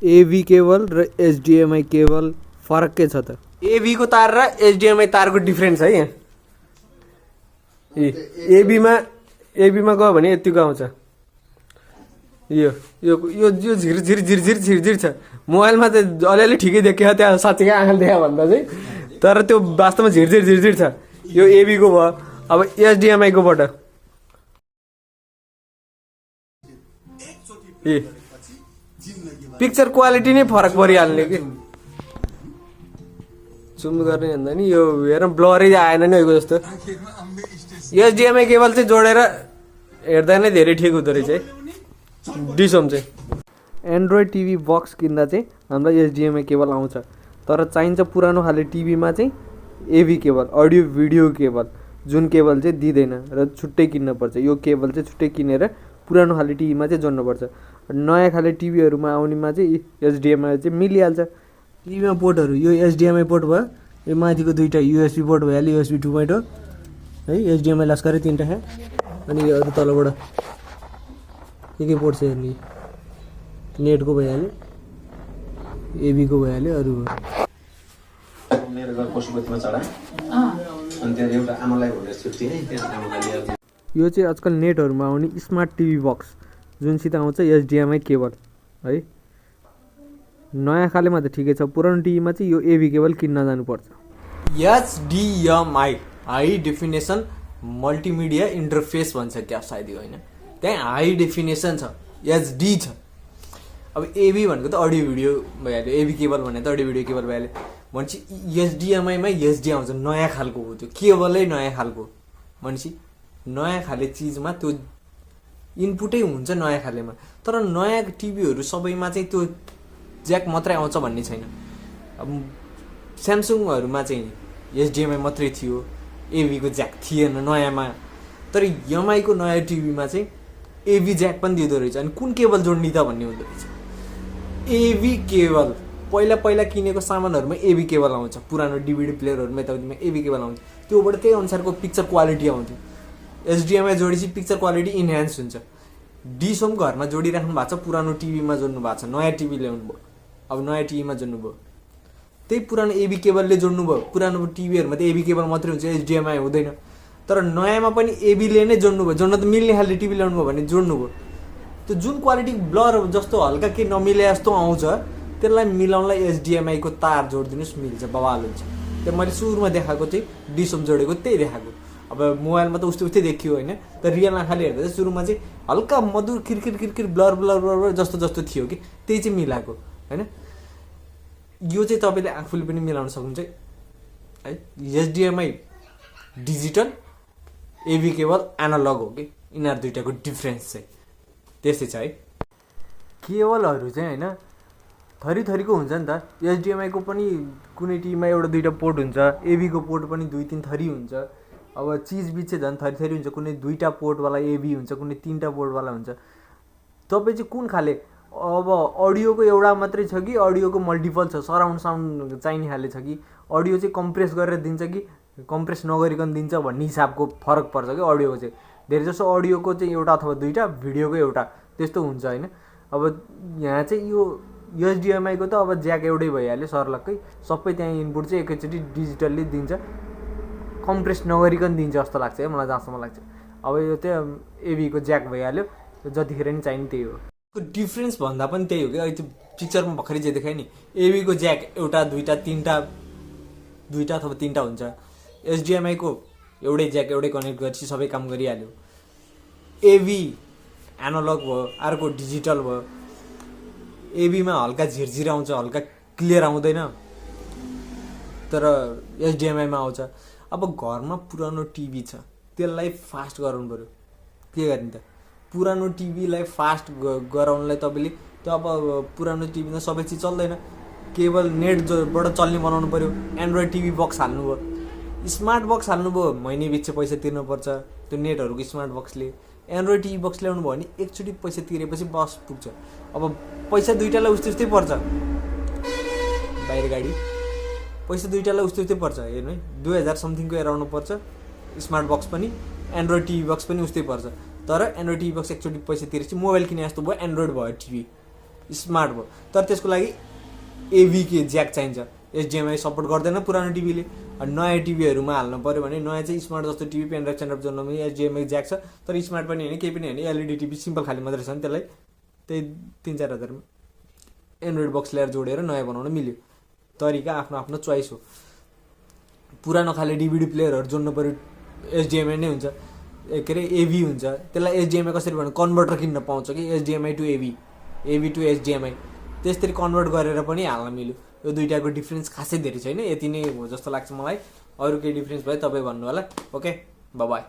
एभी cable र HDMI cable फरक के छ त? एभी को तार र एचडिएमआई तारको डिफरेन्स है यहाँ। एबीमा गयो भने यतिको आउँछ। यो यो यो यो झिर झिर झिर झिर झिर झिर छ। मोबाइलमा त अलिअलि ठिकै देखियो, त्यहाँ साँच्चीकै आँखाले देखा भन्दा चाहिँ, तर त्यो वास्तवमा झिर झिर झिर झिर छ। यो एबीको भयो। अब एचडिएमआई कोबाट पिक्चर क्वालिटी नै फरक परिहाल्ने कि। जुम गर्ने भन्दा नि यो हेर ब्लरै आएन नि अहिलेको जस्तो। एचडिएमआई केबल चाहिँ जोडेर हेर्दा नै धेरै ठिक हुँदो रहेछ है डिसोम चाहिँ। एन्ड्रोइड टिभी बक्स किन्दा चाहिँ हामीलाई एचडिएमआई केबल आउँछ, तर चाहिन्छ पुरानो खाले टिभीमा चाहिँ एभी केबल, अडियो भिडियो केबल, जुन केबल चाहिँ दिँदैन र छुट्टै किन्नुपर्छ। यो केबल चाहिँ छुट्टै किनेर पुरानो खाले टिभीमा चाहिँ जोड्नुपर्छ। नयाँ खाले टिभीहरूमा आउनेमा चाहिँ एचडिएमआई चाहिँ मिलिहाल्छ। टिभीमा पोर्टहरू यो एचडिएमआई पोर्ट भयो, यो माथिको दुईवटा युएसबी पोर्ट भइहाल्यो, युएसबी 2.0 है, एचडिएमआई लस्करै 3टा छ। अनि यो अरू तलबाट के पोर्ट छ हेर्ने, नेटको भइहाल्यो, एबीको भइहाल्यो, अरू मेरो घर पशुपतिमा चढाएँ अनि त्यहाँ एउटा आमालाई भनेर छुट्टी है, त्यहाँ आमालाई ल्याएर यो चाहिँ आजकल नेटहरूमा आउने स्मार्ट टिभी बक्स जुनसित आउँछ एचडिएमआई केबल है। नयाँ खालेमा त ठिकै छ, पुरानो टिभीमा चाहिँ यो एभी केबल किन्न जानुपर्छ। HDMI high definition multimedia interface भन्छ क्या सायद, होइन त्यहाँ हाई डेफिनेसन छ, एचडी छ। अब एभी भनेको त अडियो भिडियो भइहाल्यो, एभी केबल भने त अडियो भिडियो केबल भइहाल्यो। भनेपछि एचडिएमआईमा एचडी आउँछ, नयाँ खालको हो त्यो केबलै, नयाँ खालको भनेपछि नयाँ खाले चिजमा त्यो इनपुटै हुन्छ नयाँ खालेमा। तर नयाँ टिभीहरू सबैमा चाहिँ त्यो ज्याक मात्रै आउँछ भन्ने छैन। अब स्यामसङहरूमा चाहिँ एचडिएमआई मात्रै थियो, एभीको ज्याक थिएन नयाँमा। तर एमआईको नयाँ टिभीमा चाहिँ एभी ज्याक पनि दिँदो रहेछ। अनि कुन केबल जोड्ने त भन्ने हुँदो रहेछ। एभी केबल पहिला किनेको सामानहरूमा एभी केबल आउँछ, पुरानो डिभिडी प्लेयरहरूमा यताउतिमा एभी केबल आउँछ, त्योबाट त्यही अनुसारको पिक्चर क्वालिटी आउँथ्यो। एचडिएमआई जोडेपछि पिक्चर क्वालिटी इन्हान्स हुन्छ। डिसोम घरमा जोडिराख्नु भएको छ, पुरानो टिभीमा जोड्नु भएको छ, नयाँ टिभी ल्याउनु भयो, अब नयाँ टिभीमा जोड्नु भयो, त्यही पुरानो एभी केबलले जोड्नु भयो। पुरानो टिभीहरूमा त एभी केबल मात्रै हुन्छ, एचडिएमआई हुँदैन। तर नयाँमा पनि एभीले नै जोड्नु भयो, जोड्न त मिल्ने खाले टिभी ल्याउनु भयो भने जोड्नु भयो। त्यो जुन क्वालिटी ब्लर जस्तो हल्का के नमिले जस्तो आउँछ, त्यसलाई मिलाउनलाई एचडिएमआईको तार जोडिदिनुहोस्, मिल्छ, बवाल हुन्छ। त्यो मैले सुरुमा देखाएको चाहिँ डिसोम जोडेको त्यही देखाएको। अब मोबाइलमा त उस्तै देखियो होइन, तर रियल आँखाले हेर्दा चाहिँ सुरुमा चाहिँ हल्का मधुर किरकिर ब्लर ब्लर ब्लर जस्तो थियो कि, त्यही चाहिँ मिलाएको होइन। यो चाहिँ तपाईँले आफूले पनि मिलाउन सक्नुहुन्छ है। एचडिएमआई डिजिटल, एभी केबल एनालग हो कि, यिनीहरू दुइटाको डिफ्रेन्स चाहिँ त्यस्तै छ है। केबलहरू चाहिँ होइन थरीको हुन्छ नि त। एचडिएमआईको पनि कुनै टिभीमा एउटा दुईवटा पोर्ट हुन्छ, एभीको पोर्ट पनि 2-3 थरी हुन्छ। अब चिजबिच चाहिँ झन् थरी हुन्छ, कुनै 2टा पोर्टवाला एभी हुन्छ, कुनै 3टा पोर्टवाला हुन्छ। तपाईँ चाहिँ कुन खाले, अब अडियोको एउटा मात्रै छ कि अडियोको मल्टिपल छ, सराउन्ड साउन्ड चाहिने खाले छ कि, अडियो चाहिँ कम्प्रेस गरेर दिन्छ कि कम्प्रेस नगरिकन दिन्छ भन्ने हिसाबको फरक पर्छ कि अडियोको चाहिँ। धेरै जसो अडियोको चाहिँ एउटा अथवा 2टा, भिडियोको एउटा, त्यस्तो हुन्छ होइन। अब यहाँ चाहिँ यो एचडिएमआईको त अब ज्याक एउटै भइहाल्यो सर्लक्कै, सबै त्यहाँ इनपुट चाहिँ एकैचोटि डिजिटल्ली दिन्छ, कम्प्रेस नगरिकन दिन्छ जस्तो लाग्छ है मलाई, जहाँसम्म लाग्छ। अब यो चाहिँ एभीको ज्याक भइहाल्यो, जतिखेर नि चाहिने त्यही हो। डिफ्रेन्स भन्दा पनि त्यही हो कि, अहिले त्यो पिक्चरमा भर्खरै जे देखायो नि, एभीको ज्याक एउटा 2टा 3टा 2टा अथवा 3टा हुन्छ। एचडिएमआईको एउटै ज्याक एउटै कनेक्ट गरेपछि सबै काम गरिहाल्यो। एभी एनालग भयो, अर्को डिजिटल भयो। एभीमा हल्का झिरझिर आउँछ, हल्का क्लियर आउँदैन, तर एचडिएमआईमा आउँछ। अब घरमा पुरानो टिभी छ, त्यसलाई फास्ट गराउनु पऱ्यो, के गर्ने त? पुरानो टिभीलाई फास्ट गराउनलाई तपाईँले त्यो अब पुरानो टिभीमा सबै चिज चल्दैन, केबल नेटबाट चल्ने बनाउनु पऱ्यो। एन्ड्रोइड टिभी बक्स हाल्नुभयो, स्मार्ट बक्स हाल्नुभयो, महिने पछि पैसा तिर्नुपर्छ त्यो नेटहरूको स्मार्ट बक्सले। एन्ड्रोइड टिभी बक्स ल्याउनु भयो भने एकचोटि पैसा तिरेपछि बस पुग्छ। अब पैसा दुईटालाई उस्तै पर्छ, बाहिर गाडी पैसा दुईटालाई उस्तै पर्छ। हेर्नु है, 2000 समथिङको एराउन्ड पर्छ स्मार्ट बक्स पनि, एन्ड्रोइड टिभी बक्स पनि उस्तै पर्छ। तर एन्ड्रोइड टिभी बक्स एकचोटि पैसा तिरेपछि मोबाइल किने जस्तो भयो, एन्ड्रोइड भयो टिभी स्मार्ट भयो। तर त्यसको लागि एभीके ज्याक चाहिन्छ, एचडिएमआई सपोर्ट गर्दैन पुरानो टिभीले। नयाँ टिभीहरूमा हाल्नु पऱ्यो भने नयाँ चाहिँ स्मार्ट जस्तो टिभी पेनड्राइभ सेनड्राइभ जोड्नमा एचडिएमआई ज्याक छ, तर स्मार्ट पनि होइन केही पनि होइन, एलइडी टिभी सिम्पल खाली मात्रै छ नि, त्यसलाई त्यही 3-4 हजारमा एन्ड्रोइड बक्स ल्याएर जोडेर नयाँ बनाउन मिल्यो। तरिका आफ्नो आफ्नो चोइस हो। पुरानो खाले डिभिडी प्लेयरहरू जोड्नु पऱ्यो एचडिएमआई नै हुन्छ, के अरे एभी हुन्छ, त्यसलाई एचडिएमआई कसरी भन्नु कन्भर्टर किन्न पाउँछ कि HDMI to AV, AV to HDMI, त्यसरी कन्भर्ट गरेर पनि हाल्न मिल्यो। यो दुइटाको डिफ्रेन्स खासै धेरै छैन, यति नै हो जस्तो लाग्छ मलाई। अरू केही डिफ्रेन्स भयो तपाईँ भन्नु होला। Okay, by by.